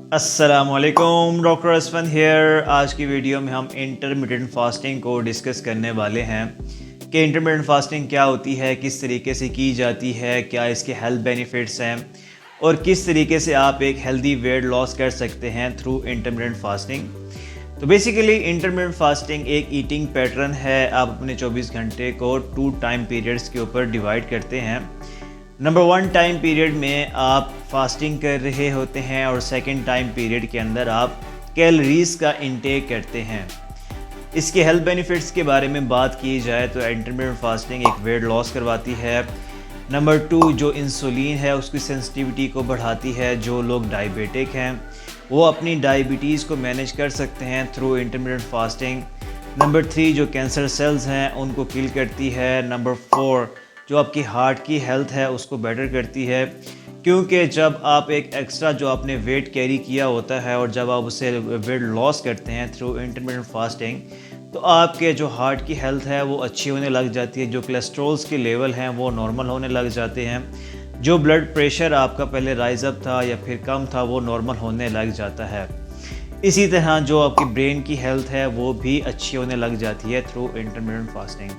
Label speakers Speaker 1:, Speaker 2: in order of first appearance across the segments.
Speaker 1: अस्सलामुअलैकुम, doctor असफन hair. आज की वीडियो में हम इंटरमिटेंट फास्टिंग को डिस्कस करने वाले हैं कि इंटरमिटेंट फास्टिंग क्या होती है, किस तरीके से की जाती है, क्या इसके हेल्थ बेनिफिट्स हैं और किस तरीके से आप एक हेल्दी वेट लॉस कर सकते हैं थ्रू इंटरमिटेंट फास्टिंग। तो बेसिकली इंटरमिटेंट फास्टिंग एक ईटिंग पैटर्न है। आप अपने 24 घंटे को 2 टाइम पीरियड्स के ऊपर डिवाइड करते हैं। नंबर 1 टाइम पीरियड में आप फास्टिंग कर रहे होते हैं और सेकंड टाइम पीरियड के अंदर आप कैलोरीज का इंटेक करते हैं। इसके हेल्थ बेनिफिट्स के बारे में बात की जाए तो इंटरमिटेंट फास्टिंग एक वेट लॉस करवाती है। नंबर 2 जो इंसुलिन है उसकी सेंसिटिविटी को बढ़ाती है। जो लोग डायबिटिक हैं वो अपनी डायबिटीज़ को मैनेज कर सकते हैं थ्रू इंटरमिटेंट फास्टिंग। नंबर 3 जो कैंसर सेल्स हैं उनको किल करती है। नंबर 4 जो आपकी हार्ट की हेल्थ है उसको बेटर करती है, क्योंकि जब आप एक एक्स्ट्रा जो आपने वेट कैरी किया होता है और जब आप उससे वेट लॉस करते हैं थ्रू इंटरमिटेंट फास्टिंग तो आपके जो हार्ट की हेल्थ है वो अच्छी होने लग जाती है। जो कोलेस्ट्रॉल्स के लेवल हैं वो नॉर्मल होने लग जाते हैं। जो ब्लड प्रेशर आपका पहले राइज अप था या फिर कम था वो नॉर्मल होने लग जाता है। इसी तरह जो आपकी ब्रेन की हेल्थ है वो भी अच्छी होने लग जाती है थ्रू इंटरमिटेंट फास्टिंग।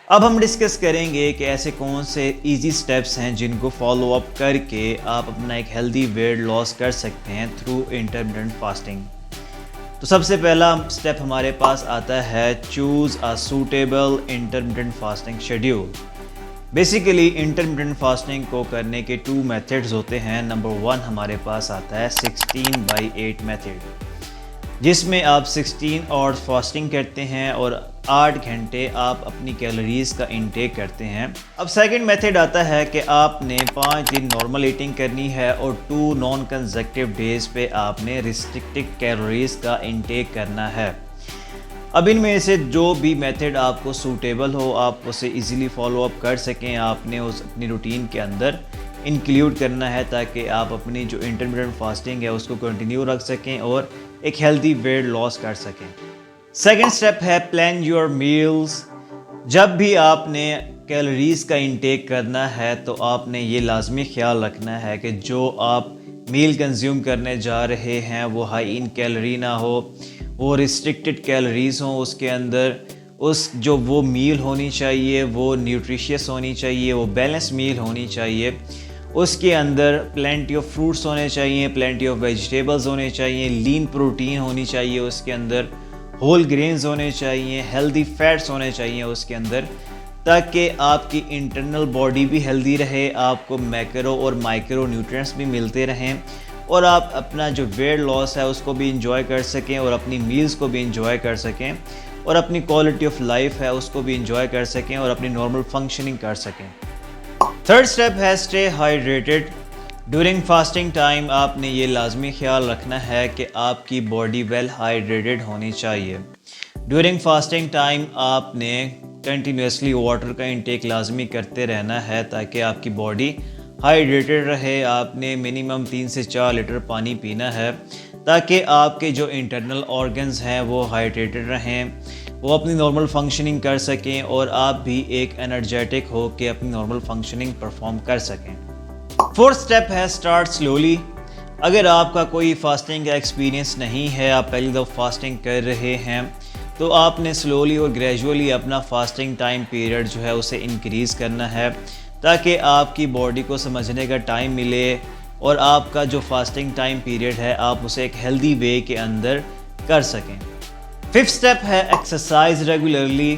Speaker 1: अब हम डिस्कस करेंगे कि ऐसे कौन से इजी स्टेप्स हैं जिनको फॉलो अप करके आप अपना एक हेल्दी वेट लॉस कर सकते हैं थ्रू इंटरमिटेंट फास्टिंग। तो सबसे पहला स्टेप हमारे पास आता है choose a suitable intermittent fasting schedule. Basically intermittent fasting को करने के 2 मेथड्स होते हैं। नंबर 1 हमारे पास आता है 16/8 मेथड, जिसमें आप 16 आवर्स फास्टिंग करते हैं और 8 घंटे आप अपनी कैलोरीज का इंटेक करते हैं। अब सेकंड मेथड आता है कि आपने 5 दिन नॉर्मल ईटिंग करनी है और 2 नॉन कंसेक्यूटिव डेज पे आपने रिस्ट्रिक्टेड कैलोरीज का इंटेक करना है। अब इनमें से जो भी मेथड आपको सूटेबल हो, आप उसे इजीली फॉलो अप कर सकें, आपने उस अपनी रूटीन के अंदर इंक्लूड करना है ताकि आप अपनी जो इंटरमिटेंट फास्टिंग है उसको कंटिन्यू रख सकें और एक हेल्दी वेट लॉस कर सकें। सेकेंड स्टेप है प्लान योर मील्स। जब भी आपने कैलोरीज का इंटेक करना है तो आपने ये लाजमी ख्याल रखना है कि जो आप मील कंज्यूम करने जा रहे हैं वो हाई इन कैलोरी ना हो, वो रिस्ट्रिक्टेड कैलोरीज हों उसके अंदर। उस जो वो मील होनी चाहिए वो न्यूट्रिशियस होनी चाहिए, वो बैलेंस मील होनी चाहिए। उसके अंदर प्लेंटी ऑफ फ्रूट्स होने चाहिए, प्लेंटी ऑफ वेजिटेबल्स होने चाहिए, लीन प्रोटीन होनी चाहिए उसके अंदर, होल ग्रेन्स होने चाहिए, हेल्दी फैट्स होने चाहिए उसके अंदर, ताकि आपकी इंटरनल बॉडी भी हेल्दी रहे, आपको मैक्रो और माइक्रो न्यूट्रिएंट्स भी मिलते रहें और आप अपना जो वेट लॉस है उसको भी इंजॉय कर सकें और अपनी मील्स को भी इंजॉय कर सकें और अपनी क्वालिटी ऑफ लाइफ है उसको भी इंजॉय कर सकें और अपनी नॉर्मल फंक्शनिंग कर सकें। थर्ड स्टेप है stay hydrated. During fasting time आपने ये लाजमी ख्याल रखना है कि आपकी बॉडी वेल हाइड्रेटेड होनी चाहिए। ड्यूरिंग फास्टिंग टाइम आपने कंटिन्यूसली वाटर का इंटेक लाजमी करते रहना है ताकि आपकी बॉडी हाइड्रेटेड रहे। आपने मिनिमम 3 से 4 लीटर पानी पीना है ताकि आपके जो इंटरनल ऑर्गन्स हैं वो हाइड्रेटेड रहें, वो अपनी नॉर्मल फंक्शनिंग कर सकें और आप भी एक एनर्जेटिक हो के अपनी नॉर्मल फंक्शनिंग परफॉर्म कर सकें। फोर्थ स्टेप है स्टार्ट स्लोली। अगर आपका कोई फास्टिंग का एक्सपीरियंस नहीं है, आप पहली दफ़ा फास्टिंग कर रहे हैं, तो आपने स्लोली और ग्रेजुअली अपना फास्टिंग टाइम पीरियड जो है उसे इंक्रीज़ करना है ताकि आपकी बॉडी को समझने का टाइम मिले और आपका जो फास्टिंग टाइम पीरियड है आप उसे एक हेल्दी वे के अंदर कर सकें। फिफ्थ स्टेप है एक्सरसाइज रेगुलरली।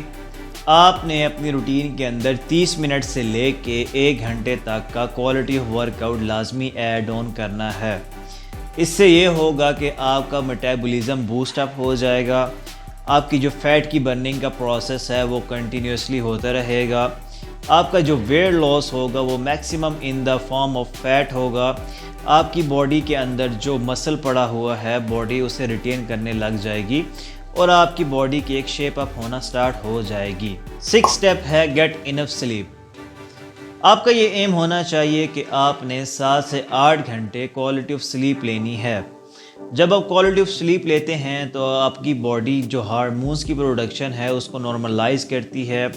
Speaker 1: आपने अपनी रूटीन के अंदर 30 मिनट से लेके 1 घंटे तक का क्वालिटी ऑफ वर्कआउट लाजमी ऐड ऑन करना है। इससे ये होगा कि आपका मेटाबॉलिज्म बूस्ट अप हो जाएगा, आपकी जो फैट की बर्निंग का प्रोसेस है वो कंटिन्यूसली होता रहेगा, आपका जो वेट लॉस होगा वो maximum in the form of fat होगा, आपकी बॉडी के अंदर जो मसल पड़ा हुआ है बॉडी उसे रिटेन करने लग जाएगी और आपकी बॉडी की एक शेप अप होना स्टार्ट हो जाएगी। 6th स्टेप है गेट इनफ स्लीप। आपका ये एम होना चाहिए कि आपने 7 से 8 घंटे क्वालिटी ऑफ स्लीप लेनी है। जब आप क्वालिटी ऑफ स्लीप लेते हैं तो आपकी बॉडी जो हार्मोन्स की प्रोडक्शन है उसको नॉर्मलाइज करती है,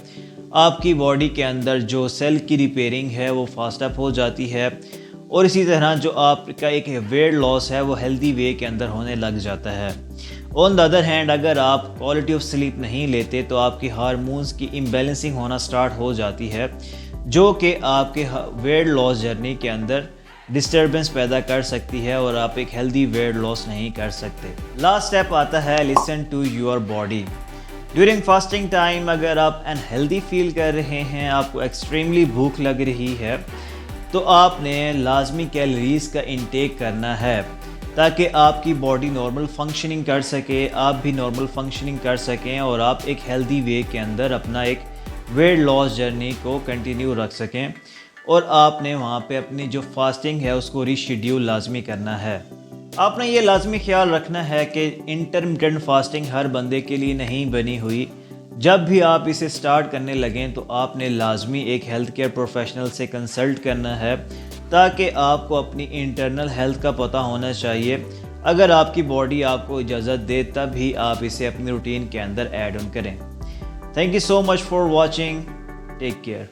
Speaker 1: आपकी बॉडी के अंदर जो सेल की रिपेयरिंग है वो फास्ट अप हो जाती है और इसी तरह जो आपका एक वेट लॉस है वो हेल्दी वे के अंदर होने लग जाता है। ऑन द अदर हैंड अगर आप क्वालिटी ऑफ स्लीप नहीं लेते तो आपकी हार्मोन्स की इम्बैलेंसिंग होना स्टार्ट हो जाती है, जो कि आपके वेट लॉस जर्नी के अंदर डिस्टर्बेंस पैदा कर सकती है और आप एक हेल्दी वेट लॉस नहीं कर सकते। लास्ट स्टेप आता है listen to your body. During fasting time अगर आप अनहेल्दी फील कर रहे हैं, आपको एक्सट्रीमली भूख लग रही है, तो आपने लाजमी कैलोरीज़ का इंटेक करना है ताकि आपकी बॉडी नॉर्मल फंक्शनिंग कर सके, आप भी नॉर्मल फंक्शनिंग कर सकें और आप एक हेल्दी वे के अंदर अपना एक वेट लॉस जर्नी को कंटिन्यू रख सकें। और आपने वहाँ पे अपनी जो फास्टिंग है उसको रीशेड्यूल लाजमी करना है। आपने ये लाजमी ख्याल रखना है कि इंटरमिटेंट फास्टिंग हर बंदे के लिए नहीं बनी हुई। जब भी आप इसे स्टार्ट करने लगें तो आपने लाजमी एक हेल्थ केयर प्रोफेशनल से कंसल्ट करना है ताकि आपको अपनी इंटरनल हेल्थ का पता होना चाहिए। अगर आपकी बॉडी आपको इजाज़त दे तब ही आप इसे अपनी रूटीन के अंदर ऐड ऑन करें। Thank you so much for watching. Take care.